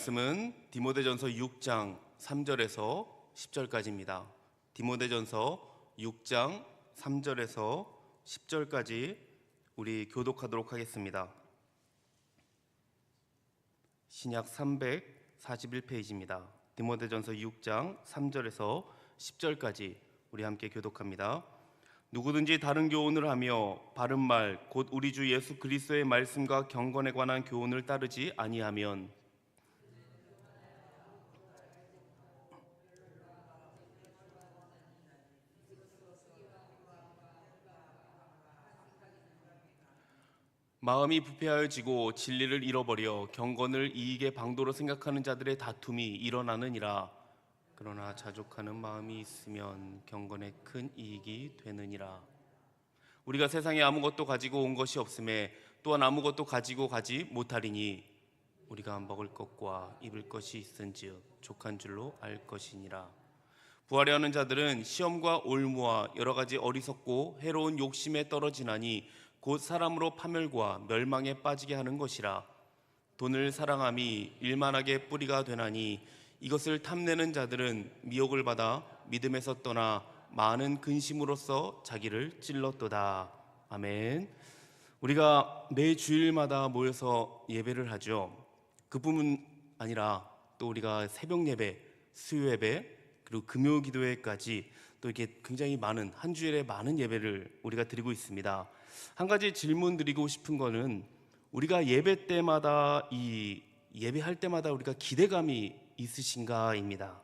말씀은 디모데전서 6장 3절에서 10절까지입니다. 디모데전서 6장 3절에서 10절까지 우리 교독하도록 하겠습니다. 신약 341페이지입니다. 디모데전서 6장 3절에서 10절까지 우리 함께 교독합니다. 누구든지 다른 교훈을 하며 바른 말 곧 우리 주 예수 그리스도의 말씀과 경건에 관한 교훈을 따르지 아니하면 마음이 부패하여지고 진리를 잃어버려 경건을 이익의 방도로 생각하는 자들의 다툼이 일어나느니라. 그러나 자족하는 마음이 있으면 경건에 큰 이익이 되느니라. 우리가 세상에 아무것도 가지고 온 것이 없음에 또한 아무것도 가지고 가지 못하리니 우리가 먹을 것과 입을 것이 있은즉 족한 줄로 알 것이니라. 부하려 하는 자들은 시험과 올무와 여러 가지 어리석고 해로운 욕심에 떨어지나니 곧 사람으로 파멸과 멸망에 빠지게 하는 것이라. 돈을 사랑함이 일만하게 뿌리가 되나니 이것을 탐내는 자들은 미혹을 받아 믿음에서 떠나 많은 근심으로써 자기를 찔렀도다. 아멘. 우리가 매 주일마다 모여서 예배를 하죠. 그뿐 아니라 또 우리가 새벽 예배, 수요 예배, 그리고 금요 기도회까지 또 이렇게 굉장히 많은 한 주일에 많은 예배를 우리가 드리고 있습니다. 한 가지 질문 드리고 싶은 거는 우리가 예배 때마다 예배할 때마다 우리가 기대감이 있으신가입니다.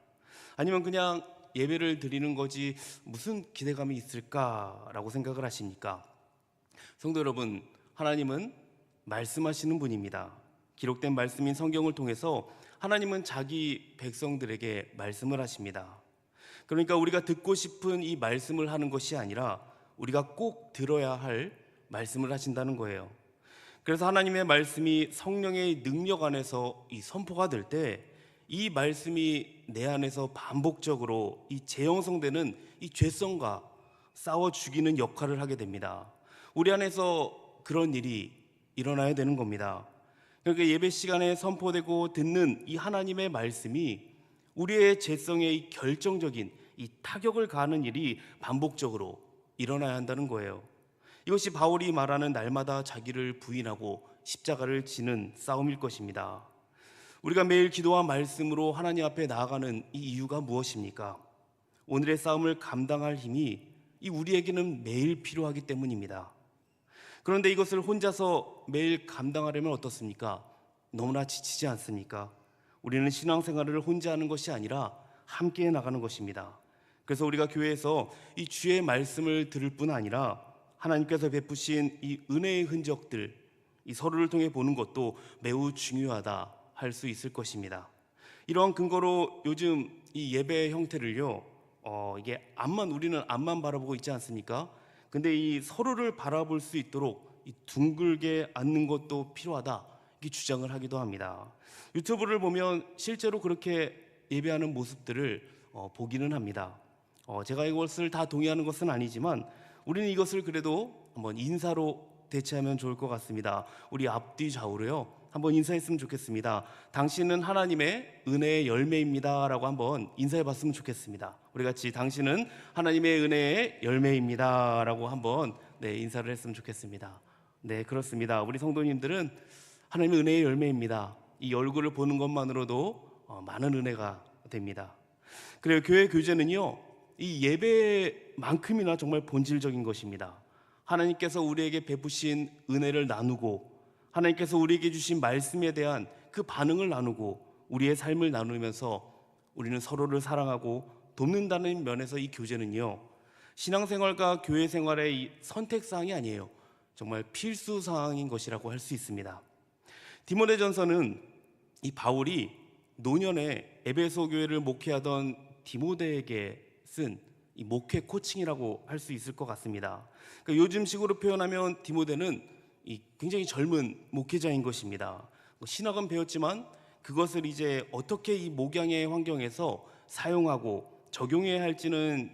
아니면 그냥 예배를 드리는 거지 무슨 기대감이 있을까라고 생각을 하십니까? 성도 여러분, 하나님은 말씀하시는 분입니다. 기록된 말씀인 성경을 통해서 하나님은 자기 백성들에게 말씀을 하십니다. 그러니까 우리가 듣고 싶은 이 말씀을 하는 것이 아니라 우리가 꼭 들어야 할 말씀을 하신다는 거예요. 그래서 하나님의 말씀이 성령의 능력 안에서 이 선포가 될 때 이 말씀이 내 안에서 반복적으로 이 재형성되는 이 죄성과 싸워 죽이는 역할을 하게 됩니다. 우리 안에서 그런 일이 일어나야 되는 겁니다. 그러니까 예배 시간에 선포되고 듣는 이 하나님의 말씀이 우리의 죄성에 이 결정적인 이 타격을 가하는 일이 반복적으로 일어나야 한다는 거예요. 이것이 바울이 말하는 날마다 자기를 부인하고 십자가를 지는 싸움일 것입니다. 우리가 매일 기도와 말씀으로 하나님 앞에 나아가는 이 이유가 무엇입니까? 오늘의 싸움을 감당할 힘이 우리에게는 매일 필요하기 때문입니다. 그런데 이것을 혼자서 매일 감당하려면 어떻습니까? 너무나 지치지 않습니까? 우리는 신앙생활을 혼자 하는 것이 아니라 함께 나가는 것입니다. 그래서 우리가 교회에서 이 주의 말씀을 들을 뿐 아니라 하나님께서 베푸신 이 은혜의 흔적들, 이 서로를 통해 보는 것도 매우 중요하다 할 수 있을 것입니다. 이러한 근거로 요즘 이 예배 형태를요, 이게 우리는 앞만 바라보고 있지 않습니까? 근데 이 서로를 바라볼 수 있도록 이 둥글게 앉는 것도 필요하다 이렇게 주장을 하기도 합니다. 유튜브를 보면 실제로 그렇게 예배하는 모습들을 보기는 합니다. 제가 이것을 다 동의하는 것은 아니지만 우리는 이것을 그래도 한번 인사로 대체하면 좋을 것 같습니다. 우리 앞뒤 좌우로요 한번 인사했으면 좋겠습니다. 당신은 하나님의 은혜의 열매입니다 라고 한번 인사해 봤으면 좋겠습니다. 우리 같이 당신은 하나님의 은혜의 열매입니다 라고 한번 인사를 했으면 좋겠습니다. 네, 그렇습니다. 우리 성도님들은 하나님의 은혜의 열매입니다. 이 얼굴을 보는 것만으로도 많은 은혜가 됩니다. 그리고 교회 교제는요 이 예배만큼이나 정말 본질적인 것입니다. 하나님께서 우리에게 베푸신 은혜를 나누고 하나님께서 우리에게 주신 말씀에 대한 그 반응을 나누고 우리의 삶을 나누면서 우리는 서로를 사랑하고 돕는다는 면에서 이 교제는요 신앙생활과 교회 생활의 이 선택사항이 아니에요. 정말 필수사항인 것이라고 할 수 있습니다. 디모데전서는 이 바울이 노년에 에베소 교회를 목회하던 디모데에게 쓴 이 목회 코칭이라고 할 수 있을 것 같습니다. 그러니까 요즘식으로 표현하면 디모데는 굉장히 젊은 목회자인 것입니다. 신학은 배웠지만 그것을 이제 어떻게 이 목양의 환경에서 사용하고 적용해야 할지는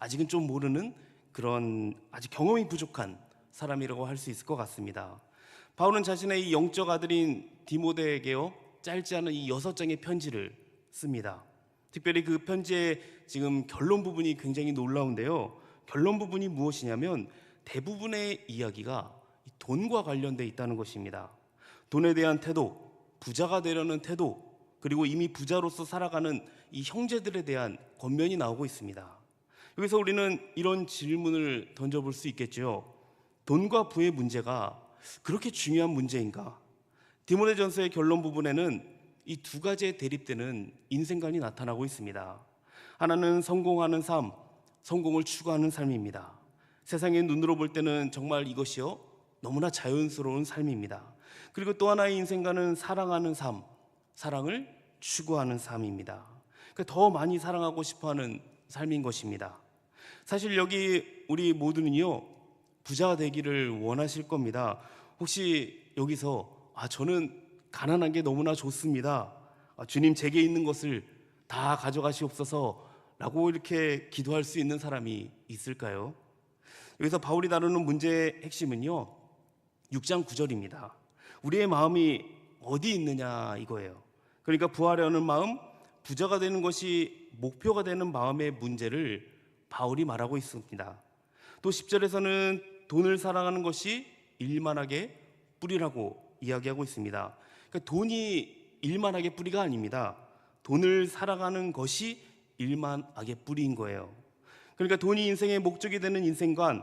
아직은 좀 모르는 그런 아직 경험이 부족한 사람이라고 할 수 있을 것 같습니다. 바울은 자신의 이 영적 아들인 디모데에게요 짧지 않은 이 6장의 편지를 씁니다. 특별히 그 편지의 지금 결론 부분이 굉장히 놀라운데요. 결론 부분이 무엇이냐면 대부분의 이야기가 돈과 관련돼 있다는 것입니다. 돈에 대한 태도, 부자가 되려는 태도, 그리고 이미 부자로서 살아가는 이 형제들에 대한 권면이 나오고 있습니다. 여기서 우리는 이런 질문을 던져볼 수 있겠죠. 돈과 부의 문제가 그렇게 중요한 문제인가? 디모데전서의 결론 부분에는 이 두 가지에 대립되는 인생관이 나타나고 있습니다. 하나는 성공하는 삶, 성공을 추구하는 삶입니다. 세상의 눈으로 볼 때는 정말 이것이요 너무나 자연스러운 삶입니다. 그리고 또 하나의 인생관은 사랑하는 삶, 사랑을 추구하는 삶입니다. 그러니까 더 많이 사랑하고 싶어하는 삶인 것입니다. 사실 여기 우리 모두는요 부자가 되기를 원하실 겁니다. 혹시 여기서 저는 가난한 게 너무나 좋습니다. 주님 제게 있는 것을 다 가져가시옵소서 라고 이렇게 기도할 수 있는 사람이 있을까요? 여기서 바울이 다루는 문제의 핵심은요 6장 9절입니다. 우리의 마음이 어디 있느냐 이거예요. 그러니까 부하려는 마음, 부자가 되는 것이 목표가 되는 마음의 문제를 바울이 말하고 있습니다. 또 10절에서는 돈을 사랑하는 것이 일만하게 뿌리라고 이야기하고 있습니다. 그러니까 돈이 일만하게 뿌리가 아닙니다. 돈을 사랑하는 것이 일만하게 뿌리인 거예요. 그러니까 돈이 인생의 목적이 되는 인생관,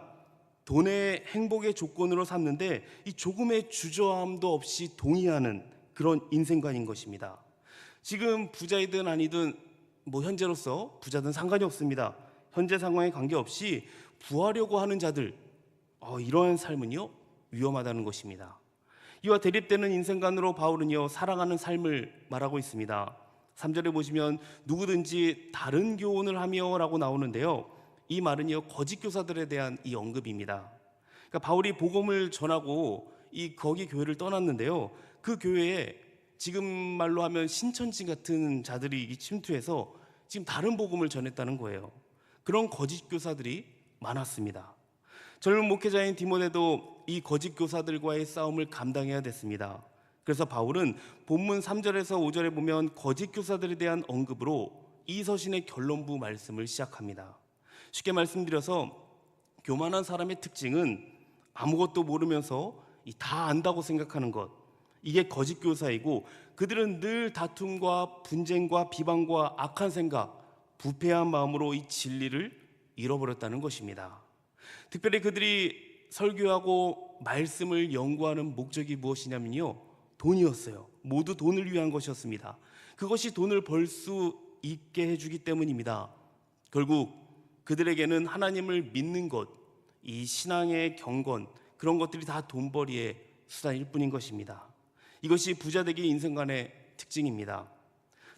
돈의 행복의 조건으로 삼는데 이 조금의 주저함도 없이 동의하는 그런 인생관인 것입니다. 지금 부자이든 아니든 현재로서 부자든 상관이 없습니다. 현재 상황에 관계없이 부하려고 하는 자들, 이러한 삶은요 위험하다는 것입니다. 이와 대립되는 인생관으로 바울은요 사랑하는 삶을 말하고 있습니다. 3절에 보시면 누구든지 다른 교훈을 하며 라고 나오는데요, 이 말은요 거짓 교사들에 대한 이 언급입니다. 그러니까 바울이 복음을 전하고 거기 교회를 떠났는데요, 그 교회에 지금 말로 하면 신천지 같은 자들이 침투해서 지금 다른 복음을 전했다는 거예요. 그런 거짓 교사들이 많았습니다. 젊은 목회자인 디모데도 이 거짓 교사들과의 싸움을 감당해야 됐습니다. 그래서 바울은 본문 3절에서 5절에 보면 거짓 교사들에 대한 언급으로 이 서신의 결론부 말씀을 시작합니다. 쉽게 말씀드려서 교만한 사람의 특징은 아무것도 모르면서 다 안다고 생각하는 것, 이게 거짓 교사이고, 그들은 늘 다툼과 분쟁과 비방과 악한 생각, 부패한 마음으로 이 진리를 잃어버렸다는 것입니다. 특별히 그들이 설교하고 말씀을 연구하는 목적이 무엇이냐면요 돈이었어요. 모두 돈을 위한 것이었습니다. 그것이 돈을 벌 수 있게 해주기 때문입니다. 결국 그들에게는 하나님을 믿는 것, 이 신앙의 경건, 그런 것들이 다 돈벌이의 수단일 뿐인 것입니다. 이것이 부자되기 인생관의 특징입니다.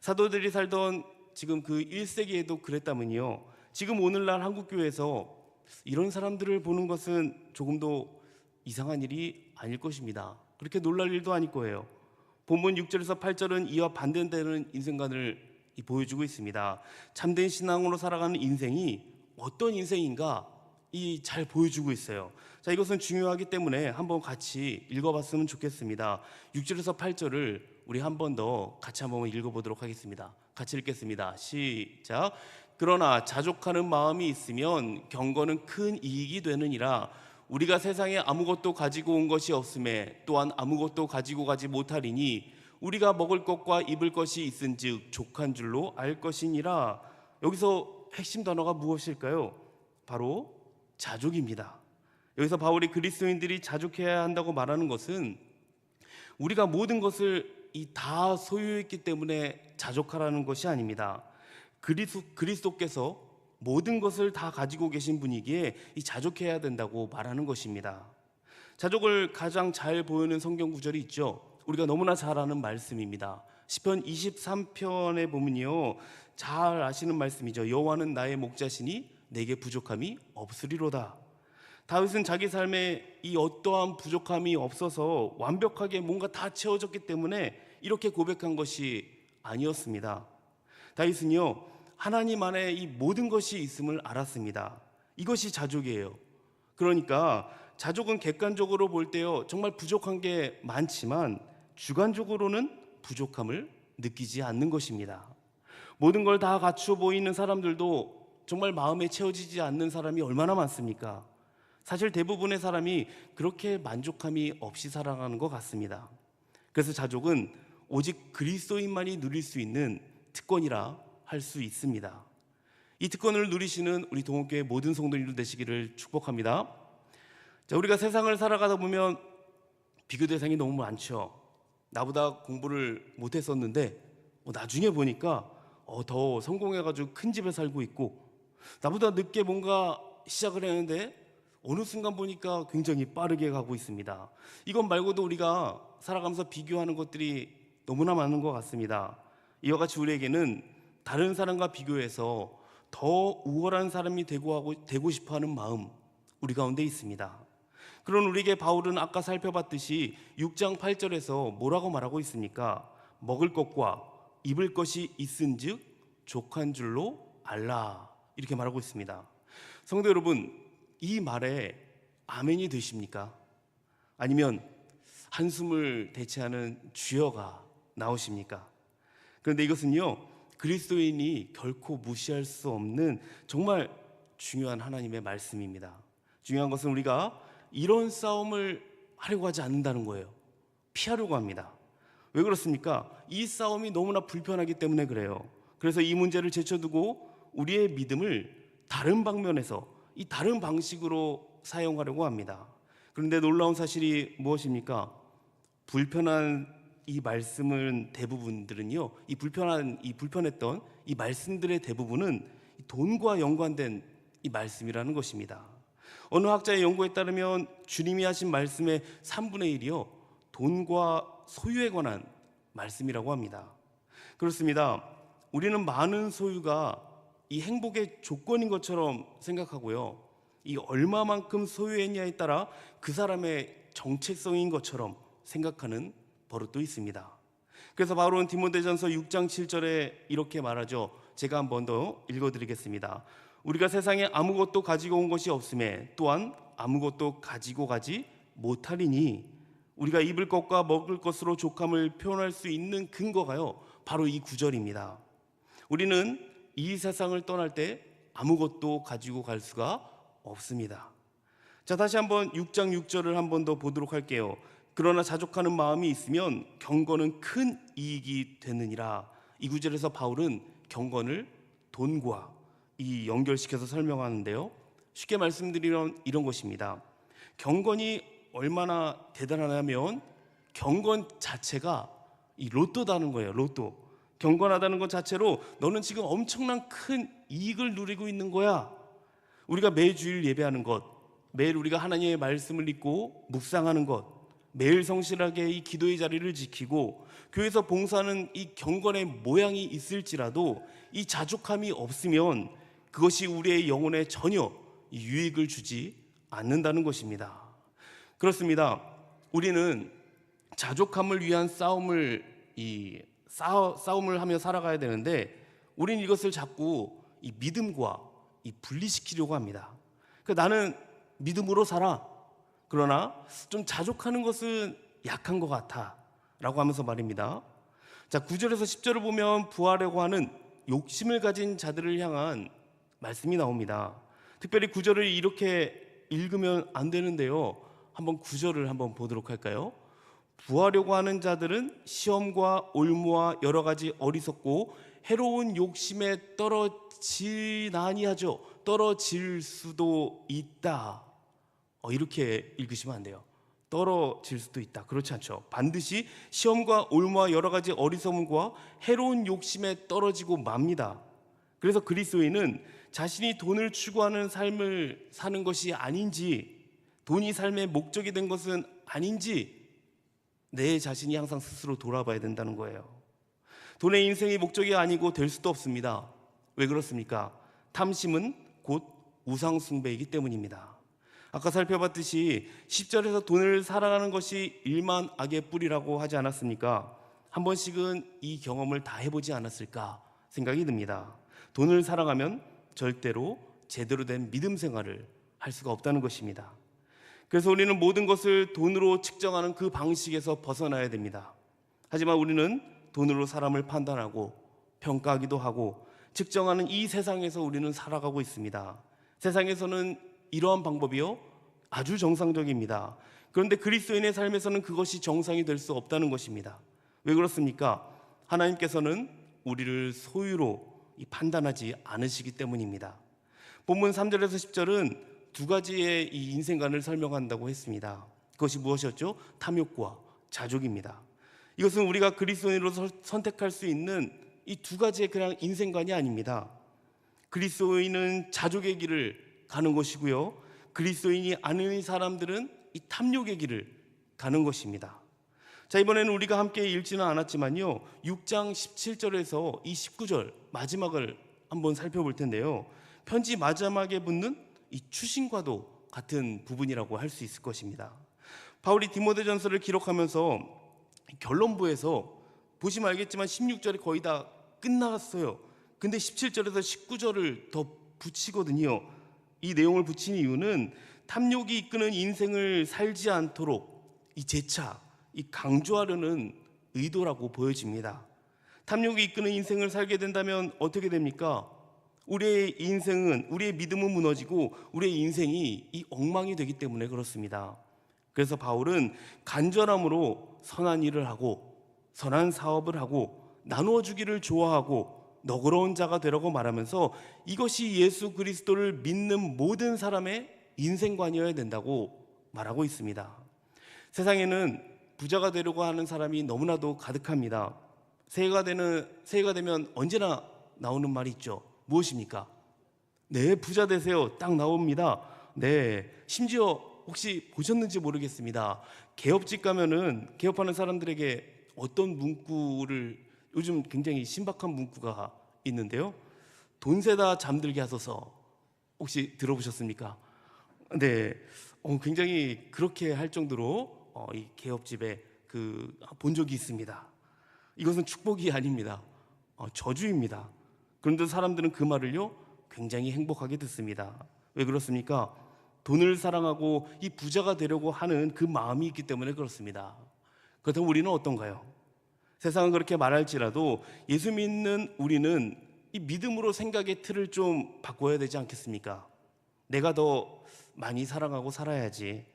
사도들이 살던 지금 그 1세기에도 그랬다면요, 지금 오늘날 한국교회에서 이런 사람들을 보는 것은 조금도 이상한 일이 아닐 것입니다. 그렇게 놀랄 일도 아닐 거예요. 본문 6절에서 8절은 이와 반대되는 인생관을 보여주고 있습니다. 참된 신앙으로 살아가는 인생이 어떤 인생인가 잘 보여주고 있어요. 자, 이것은 중요하기 때문에 한번 같이 읽어봤으면 좋겠습니다. 6절에서 8절을 우리 한 번 더 같이 한번 읽어보도록 하겠습니다. 같이 읽겠습니다. 시작. 그러나 자족하는 마음이 있으면 경건은 큰 이익이 되느니라. 우리가 세상에 아무것도 가지고 온 것이 없음에 또한 아무것도 가지고 가지 못하리니 우리가 먹을 것과 입을 것이 있은즉 족한 줄로 알 것이니라. 여기서 핵심 단어가 무엇일까요? 바로 자족입니다. 여기서 바울이 그리스도인들이 자족해야 한다고 말하는 것은 우리가 모든 것을 다 소유했기 때문에 자족하라는 것이 아닙니다. 그리스도께서 모든 것을 다 가지고 계신 분이기에 자족해야 된다고 말하는 것입니다. 자족을 가장 잘 보이는 성경 구절이 있죠. 우리가 너무나 잘 아는 말씀입니다. 시편 23편에 보면요, 잘 아시는 말씀이죠. 여호와는 나의 목자시니 내게 부족함이 없으리로다. 다윗은 자기 삶에 이 어떠한 부족함이 없어서 완벽하게 뭔가 다 채워졌기 때문에 이렇게 고백한 것이 아니었습니다. 다윗은요, 하나님 안에 이 모든 것이 있음을 알았습니다. 이것이 자족이에요. 그러니까 자족은 객관적으로 볼 때요 정말 부족한 게 많지만 주관적으로는 부족함을 느끼지 않는 것입니다. 모든 걸 다 갖추어 보이는 사람들도 정말 마음에 채워지지 않는 사람이 얼마나 많습니까? 사실 대부분의 사람이 그렇게 만족함이 없이 살아가는 것 같습니다. 그래서 자족은 오직 그리스도인만이 누릴 수 있는 특권이라 할 수 있습니다. 이 특권을 누리시는 우리 동원교회 모든 성도님들 되시기를 축복합니다. 자, 우리가 세상을 살아가다 보면 비교 대상이 너무 많죠. 나보다 공부를 못했었는데 나중에 보니까 더 성공해가지고 큰 집에 살고 있고, 나보다 늦게 뭔가 시작을 했는데 어느 순간 보니까 굉장히 빠르게 가고 있습니다. 이것 말고도 우리가 살아가면서 비교하는 것들이 너무나 많은 것 같습니다. 이와 같이 우리에게는 다른 사람과 비교해서 더 우월한 사람이 되고 싶어하는 마음, 우리 가운데 있습니다. 그런 우리에게 바울은 아까 살펴봤듯이 6장 8절에서 뭐라고 말하고 있습니까? 먹을 것과 입을 것이 있은즉 족한 줄로 알라, 이렇게 말하고 있습니다. 성도 여러분, 이 말에 아멘이 되십니까? 아니면 한숨을 대체하는 주여가 나오십니까? 그런데 이것은요, 그리스도인이 결코 무시할 수 없는 정말 중요한 하나님의 말씀입니다. 중요한 것은 우리가 이런 싸움을 하려고 하지 않는다는 거예요. 피하려고 합니다. 왜 그렇습니까? 이 싸움이 너무나 불편하기 때문에 그래요. 그래서 이 문제를 제쳐두고 우리의 믿음을 다른 방면에서 이 다른 방식으로 사용하려고 합니다. 그런데 놀라운 사실이 무엇입니까? 불편한 이 말씀은 대부분들은요, 이 불편했던 이 말씀들의 대부분은 돈과 연관된 이 말씀이라는 것입니다. 어느 학자의 연구에 따르면 주님이 하신 말씀의 3분의 1이요 돈과 소유에 관한 말씀이라고 합니다. 그렇습니다. 우리는 많은 소유가 이 행복의 조건인 것처럼 생각하고요, 이 얼마만큼 소유했냐에 따라 그 사람의 정체성인 것처럼 생각하는 버릇도 있습니다. 그래서 바울은 디모데전서 6장 7절에 이렇게 말하죠. 제가 한 번 더 읽어드리겠습니다. 우리가 세상에 아무것도 가지고 온 것이 없음에 또한 아무것도 가지고 가지 못하리니, 우리가 입을 것과 먹을 것으로 족함을 표현할 수 있는 근거가요, 바로 이 구절입니다. 우리는 이 세상을 떠날 때 아무것도 가지고 갈 수가 없습니다. 자, 다시 한번 6장 6절을 한 번 더 보도록 할게요. 그러나 자족하는 마음이 있으면 경건은 큰 이익이 되느니라. 이 구절에서 바울은 경건을 돈과 이 연결시켜서 설명하는데요, 쉽게 말씀드리면 이런 것입니다. 경건이 얼마나 대단하냐면 경건 자체가 이 로또다는 거예요. 로또. 경건하다는 것 자체로 너는 지금 엄청난 큰 이익을 누리고 있는 거야. 우리가 매주일 예배하는 것, 매일 우리가 하나님의 말씀을 읽고 묵상하는 것, 매일 성실하게 이 기도의 자리를 지키고 교회에서 봉사하는 이 경건의 모양이 있을지라도 이 자족함이 없으면 그것이 우리의 영혼에 전혀 유익을 주지 않는다는 것입니다. 그렇습니다. 우리는 자족함을 위한 싸움을 하며 살아가야 되는데, 우리는 이것을 자꾸 이 믿음과 이 분리시키려고 합니다. 그러니까 나는 믿음으로 살아. 그러나 좀 자족하는 것은 약한 것 같아 라고 하면서 말입니다. 자, 9절에서 10절을 보면 부하려고 하는 욕심을 가진 자들을 향한 말씀이 나옵니다. 특별히 9절을 이렇게 읽으면 안 되는데요, 한번 9절을 한번 보도록 할까요? 부하려고 하는 자들은 시험과 올무와 여러 가지 어리석고 해로운 욕심에 떨어지나니 하죠. 떨어질 수도 있다. 이렇게 읽으시면 안 돼요. 떨어질 수도 있다. 그렇지 않죠. 반드시 시험과 올무와 여러 가지 어리석음과 해로운 욕심에 떨어지고 맙니다. 그래서 그리스도인은 자신이 돈을 추구하는 삶을 사는 것이 아닌지, 돈이 삶의 목적이 된 것은 아닌지 내 자신이 항상 스스로 돌아봐야 된다는 거예요. 돈의 인생이 목적이 아니고 될 수도 없습니다. 왜 그렇습니까? 탐심은 곧 우상숭배이기 때문입니다. 아까 살펴봤듯이 10절에서 돈을 사랑하는 것이 일만 악의 뿌리라고 하지 않았습니까? 한 번씩은 이 경험을 다 해보지 않았을까 생각이 듭니다. 돈을 사랑하면 절대로 제대로 된 믿음 생활을 할 수가 없다는 것입니다. 그래서 우리는 모든 것을 돈으로 측정하는 그 방식에서 벗어나야 됩니다. 하지만 우리는 돈으로 사람을 판단하고 평가하기도 하고 측정하는 이 세상에서 우리는 살아가고 있습니다. 세상에서는 이러한 방법이요 아주 정상적입니다. 그런데 그리스도인의 삶에서는 그것이 정상이 될 수 없다는 것입니다. 왜 그렇습니까? 하나님께서는 우리를 소유로 판단하지 않으시기 때문입니다. 본문 3절에서 10절은 두 가지의 이 인생관을 설명한다고 했습니다. 그것이 무엇이었죠? 탐욕과 자족입니다. 이것은 우리가 그리스도인으로 선택할 수 있는 이 두 가지의 그냥 인생관이 아닙니다. 그리스도인은 자족의 길을 가는 것이고요, 그리스도인이 아닌 사람들은 이 탐욕의 길을 가는 것입니다. 자, 이번에는 우리가 함께 읽지는 않았지만요, 6장 17절에서 이 19절 마지막을 한번 살펴볼 텐데요, 편지 마지막에 붙는 이 추신과도 같은 부분이라고 할 수 있을 것입니다. 바울이 디모데전서를 기록하면서 결론부에서 보시면 알겠지만 16절이 거의 다 끝났어요. 근데 17절에서 19절을 더 붙이거든요. 이 내용을 붙인 이유는 탐욕이 이끄는 인생을 살지 않도록 이 재차 이 강조하려는 의도라고 보여집니다. 탐욕이 이끄는 인생을 살게 된다면 어떻게 됩니까? 우리의 인생은, 우리의 믿음은 무너지고 우리의 인생이 이 엉망이 되기 때문에 그렇습니다. 그래서 바울은 간절함으로 선한 일을 하고 선한 사업을 하고 나누어 주기를 좋아하고 너그러운 자가 되라고 말하면서 이것이 예수 그리스도를 믿는 모든 사람의 인생관이어야 된다고 말하고 있습니다. 세상에는 부자가 되려고 하는 사람이 너무나도 가득합니다. 새해가 되면 언제나 나오는 말이 있죠. 무엇입니까? 네, 부자 되세요. 딱 나옵니다. 네, 심지어 혹시 보셨는지 모르겠습니다. 개업집 가면은 개업하는 사람들에게 어떤 문구를, 요즘 굉장히 신박한 문구가 있는데요, 돈 세다 잠들게 하소서. 혹시 들어보셨습니까? 네, 굉장히 그렇게 할 정도로 이 개업집에 본 적이 있습니다. 이것은 축복이 아닙니다. 저주입니다. 그런데 사람들은 그 말을요 굉장히 행복하게 듣습니다. 왜 그렇습니까? 돈을 사랑하고 이 부자가 되려고 하는 그 마음이 있기 때문에 그렇습니다. 그렇다면 우리는 어떤가요? 세상은 그렇게 말할지라도 예수 믿는 우리는 이 믿음으로 생각의 틀을 좀 바꿔야 되지 않겠습니까? 내가 더 많이 사랑하고 살아야지.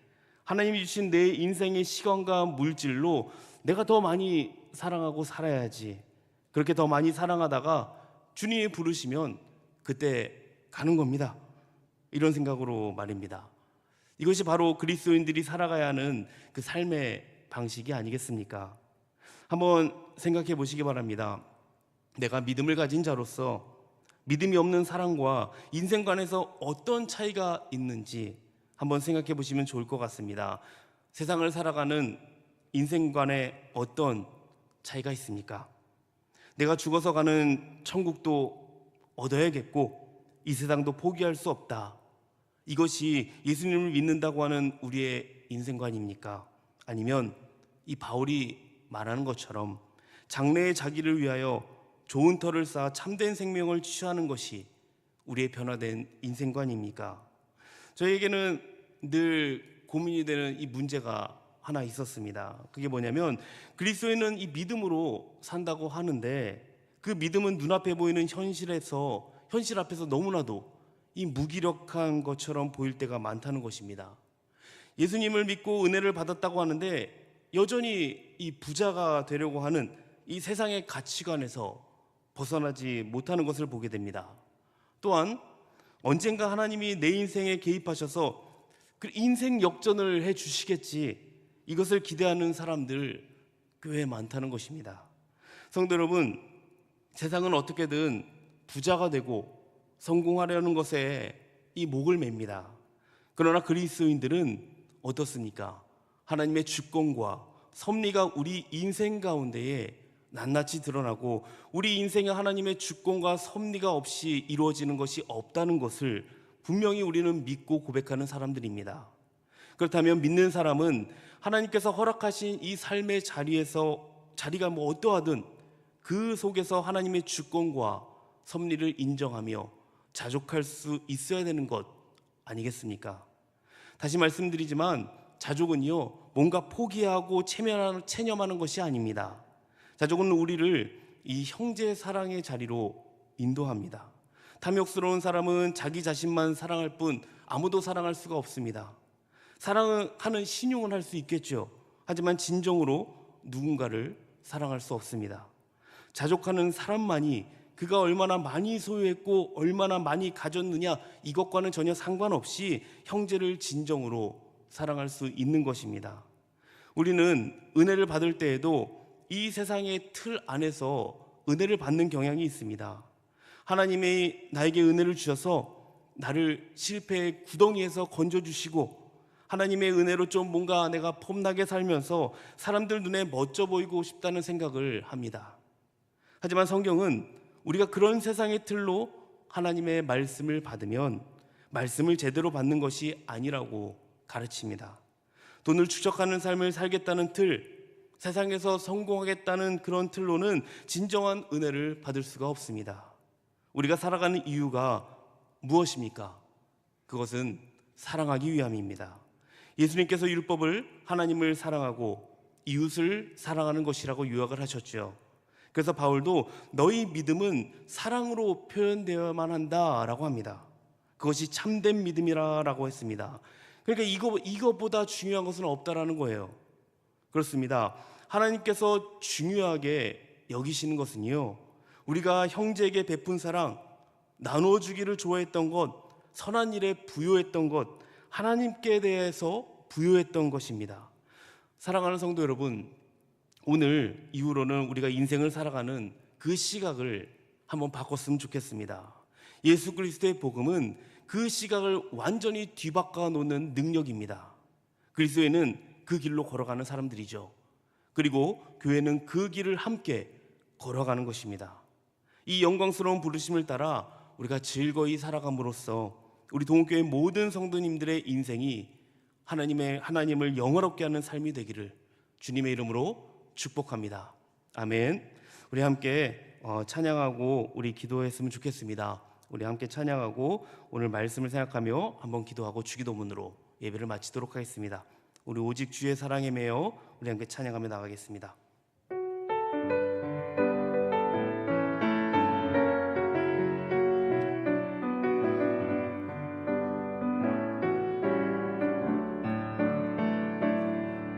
하나님이 주신 내 인생의 시간과 물질로 내가 더 많이 사랑하고 살아야지. 그렇게 더 많이 사랑하다가 주님이 부르시면 그때 가는 겁니다. 이런 생각으로 말입니다. 이것이 바로 그리스도인들이 살아가야 하는 그 삶의 방식이 아니겠습니까? 한번 생각해 보시기 바랍니다. 내가 믿음을 가진 자로서 믿음이 없는 사람과 인생관에서 어떤 차이가 있는지 한번 생각해 보시면 좋을 것 같습니다. 세상을 살아가는 인생관에 어떤 차이가 있습니까? 내가 죽어서 가는 천국도 얻어야겠고 이 세상도 포기할 수 없다. 이것이 예수님을 믿는다고 하는 우리의 인생관입니까? 아니면 이 바울이 말하는 것처럼 장래의 자기를 위하여 좋은 터를 쌓아 참된 생명을 취하는 것이 우리의 변화된 인생관입니까? 저에게는 늘 고민이 되는 이 문제가 하나 있었습니다. 그게 뭐냐면 그리스도인은 이 믿음으로 산다고 하는데 그 믿음은 눈앞에 보이는 현실 앞에서 너무나도 이 무기력한 것처럼 보일 때가 많다는 것입니다. 예수님을 믿고 은혜를 받았다고 하는데 여전히 이 부자가 되려고 하는 이 세상의 가치관에서 벗어나지 못하는 것을 보게 됩니다. 또한 언젠가 하나님이 내 인생에 개입하셔서 그 인생 역전을 해 주시겠지, 이것을 기대하는 사람들 꽤 많다는 것입니다. 성도 여러분, 세상은 어떻게든 부자가 되고 성공하려는 것에 이 목을 맵니다. 그러나 그리스도인들은 어떻습니까? 하나님의 주권과 섭리가 우리 인생 가운데에 낱낱이 드러나고 우리 인생에 하나님의 주권과 섭리가 없이 이루어지는 것이 없다는 것을 분명히 우리는 믿고 고백하는 사람들입니다. 그렇다면 믿는 사람은 하나님께서 허락하신 이 삶의 자리가 어떠하든 그 속에서 하나님의 주권과 섭리를 인정하며 자족할 수 있어야 되는 것 아니겠습니까? 다시 말씀드리지만 자족은요 뭔가 포기하고 체념하는 것이 아닙니다. 자족은 우리를 이 형제 사랑의 자리로 인도합니다. 탐욕스러운 사람은 자기 자신만 사랑할 뿐 아무도 사랑할 수가 없습니다. 사랑하는 신용은 할 수 있겠죠. 하지만 진정으로 누군가를 사랑할 수 없습니다. 자족하는 사람만이 그가 얼마나 많이 소유했고 얼마나 많이 가졌느냐 이것과는 전혀 상관없이 형제를 진정으로 사랑할 수 있는 것입니다. 우리는 은혜를 받을 때에도 이 세상의 틀 안에서 은혜를 받는 경향이 있습니다. 하나님이 나에게 은혜를 주셔서 나를 실패의 구덩이에서 건져주시고 하나님의 은혜로 좀 뭔가 내가 폼나게 살면서 사람들 눈에 멋져 보이고 싶다는 생각을 합니다. 하지만 성경은 우리가 그런 세상의 틀로 하나님의 말씀을 받으면 말씀을 제대로 받는 것이 아니라고 가르칩니다. 돈을 축적하는 삶을 살겠다는 틀, 세상에서 성공하겠다는 그런 틀로는 진정한 은혜를 받을 수가 없습니다. 우리가 살아가는 이유가 무엇입니까? 그것은 사랑하기 위함입니다. 예수님께서 율법을 하나님을 사랑하고 이웃을 사랑하는 것이라고 요약을 하셨죠. 그래서 바울도 너희 믿음은 사랑으로 표현되어야만 한다라고 합니다. 그것이 참된 믿음이라고 했습니다. 그러니까 이것보다 중요한 것은 없다라는 거예요. 그렇습니다. 하나님께서 중요하게 여기시는 것은요, 우리가 형제에게 베푼 사랑, 나눠주기를 좋아했던 것, 선한 일에 부요했던 것, 하나님께 대해서 부요했던 것입니다. 사랑하는 성도 여러분, 오늘 이후로는 우리가 인생을 살아가는 그 시각을 한번 바꿨으면 좋겠습니다. 예수 그리스도의 복음은 그 시각을 완전히 뒤바꿔 놓는 능력입니다. 그리스도에는 그 길로 걸어가는 사람들이죠. 그리고 교회는 그 길을 함께 걸어가는 것입니다. 이 영광스러운 부르심을 따라 우리가 즐거이 살아감으로써 우리 동국교회 모든 성도님들의 인생이 하나님을 영화롭게 하는 삶이 되기를 주님의 이름으로 축복합니다. 아멘. 우리 함께 찬양하고 우리 기도했으면 좋겠습니다. 우리 함께 찬양하고 오늘 말씀을 생각하며 한번 기도하고 주기도문으로 예배를 마치도록 하겠습니다. 우리 오직 주의 사랑에 매여 우리 함께 찬양하며 나가겠습니다.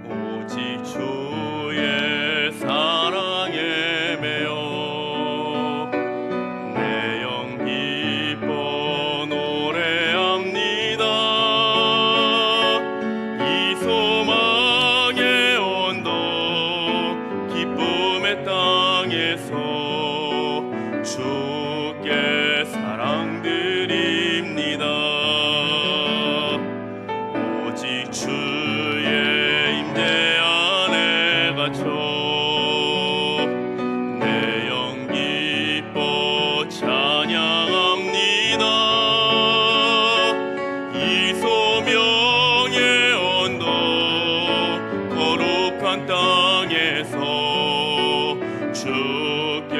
오직 주의 사랑에 매여 내 영 기뻐 노래합니다. 이 소망의 언덕 기쁨의 땅에서 주께 사랑드립니다. 오직 주의 내 영 기뻐 찬양합니다. 이 소명의 언덕 거룩한 땅에서 주께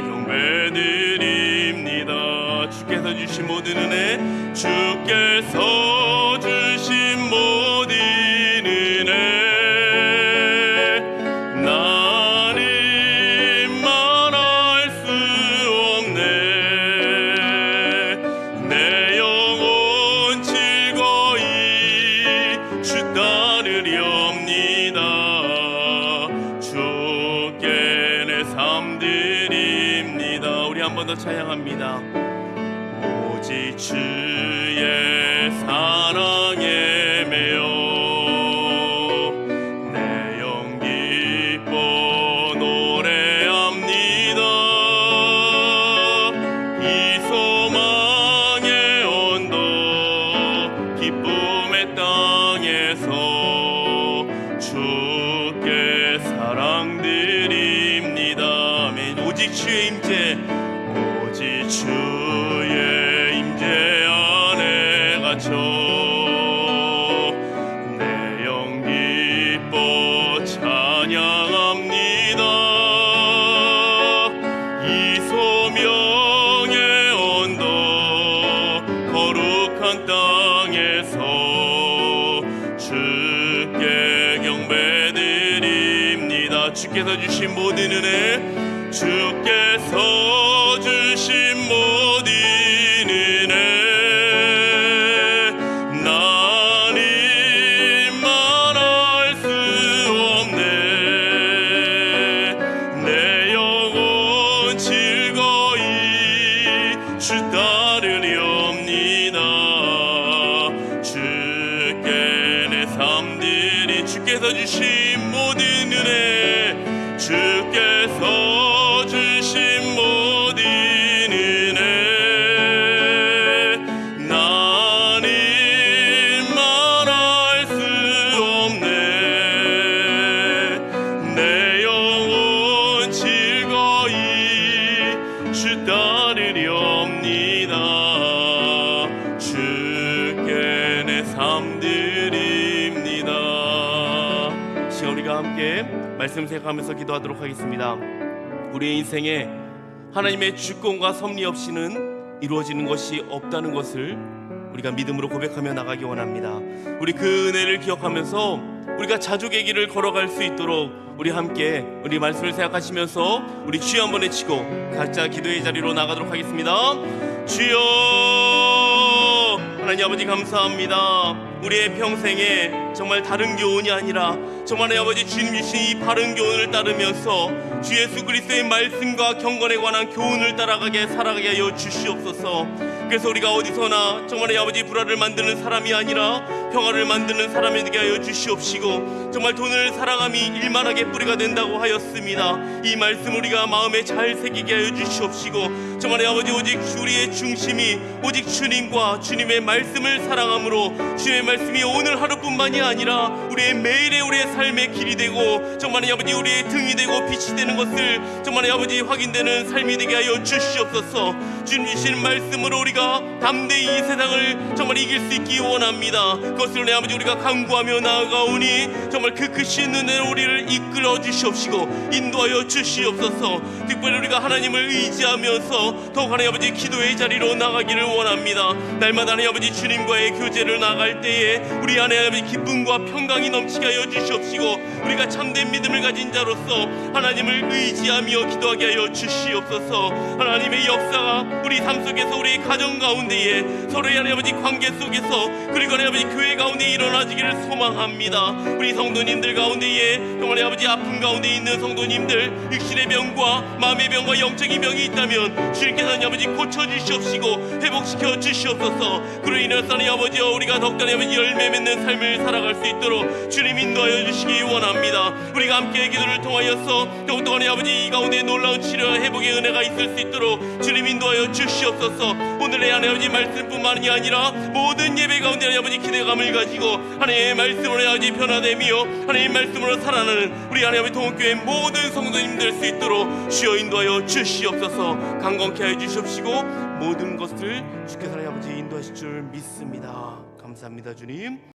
경배드립니다. 주께서 주신 모든 은혜, 주께서 주신 모든 은혜 찬양합니다. 오직 주의 사랑에 매여 내 영 기뻐 노래합니다. 이 소망의 언덕 기쁨의 땅에서 주께 사랑드립니다. 아멘. 오직 주의 임재, 오직 주의 임재 안에 갇혀 내 영 기뻐 찬양합니다. 이 소명의 언덕 거룩한 땅에서 주께 경배드립니다. 주께 주께서 주신 모든 은혜, 주께서 주신 모든 은혜, 난 말할 수 없네. 내 영혼 즐거이 주 따르렵니다. 주께 내 삶들이, 주께서 주신 모든 은혜, 주께서 주신 모든 은혜, 나는 말할 수 없네. 내 영혼 즐거이 주 따르렵니다. 주께 내 삶드립니다. 시간 우리가 함께 말씀 생각하면서 기도하도록 하겠습니다. 우리의 인생에 하나님의 주권과 섭리 없이는 이루어지는 것이 없다는 것을 우리가 믿음으로 고백하며 나가기 원합니다. 우리 그 은혜를 기억하면서 우리가 자족의 길을 걸어갈 수 있도록 우리 함께 우리 말씀을 생각하시면서 우리 주여 한번 외치고 각자 기도의 자리로 나가도록 하겠습니다. 주여, 하나님 아버지 감사합니다. 우리의 평생에 정말 다른 교훈이 아니라 정말 아버지 주님 주신 이 바른 교훈을 따르면서 주 예수 그리스도의 말씀과 경건에 관한 교훈을 따라가게 살아가게 하여 주시옵소서. 그래서 우리가 어디서나 정말 아버지 불화를 만드는 사람이 아니라 평화를 만드는 사람이 되게 하여 주시옵시고, 정말 돈을 사랑함이 일만하게 뿌리가 된다고 하였습니다. 이 말씀 우리가 마음에 잘 새기게 하여 주시옵시고, 정말 아버지 오직 우리의 중심이 오직 주님과 주님의 말씀을 사랑함으로 주님의 말씀이 오늘 하루뿐만이 아니라 우리의 매일의 우리의 삶의 길이 되고 정말 아버지 우리의 등이 되고 빛이 되는 것을 정말 아버지 확인되는 삶이 되게 하여 주시옵소서. 주님 주신 말씀으로 우리가 담대히 이 세상을 정말 이길 수 있기 원합니다. 그것을 내 아버지 우리가 간구하며 나아가오니 정말 그 크신 은혜로 우리를 이끌어 주시옵시고 인도하여 주시옵소서. 특별히 우리가 하나님을 의지하면서 더욱 하나님 아버지 기도의 자리로 나가기를 원합니다. 날마다 하나님 아버지 주님과의 교제를 나갈 때에 우리 안에 아버지 기쁨과 평강이 넘치게 하여 주시옵시고, 우리가 참된 믿음을 가진 자로서 하나님을 의지하며 기도하게 하여 주시옵소서. 하나님의 역사가 우리 삶 속에서 우리 가정 가운데에 서로의 하나님 아버지 관계 속에서 그리고 하나님 아버지 교회 가운데 일어나지기를 소망합니다. 우리 성도님들 가운데에 정말 아버지 아픔 가운데 있는 성도님들, 육신의 병과 마음의 병과 영적인 병이 있다면 주님께서 하나님 아버지 고쳐주시옵시고 회복시켜 주시옵소서. 그로 인해서 하나님 아버지여 우리가 더욱더 하나님 아버지 열매 맺는 삶을 살아갈 수 있도록 주님 인도하여 주시기 원합니다. 우리가 함께 기도를 통하여서 더욱더 하나님 아버지 이 가운데 놀라운 치료와 회복의 은혜가 있을 수 있도록 주님 인도하여 주시옵소서. 오늘의 하나님 아버지 말씀뿐만이 아니라 모든 예배 가운데 하나님 아버지 기대감을 가지고 하나님의 말씀으로 하나님 아버지 변화되며 하나님의 말씀으로 살아나는 우리 하나님 아버지 동교회 모든 성도님 될 수 있도록 주여 인도하여 주시옵소서. 강건케 하여 주시옵시고 모든 것을 주께서 하나님 아버지 인도하실 줄 믿습니다. 감사합니다 주님.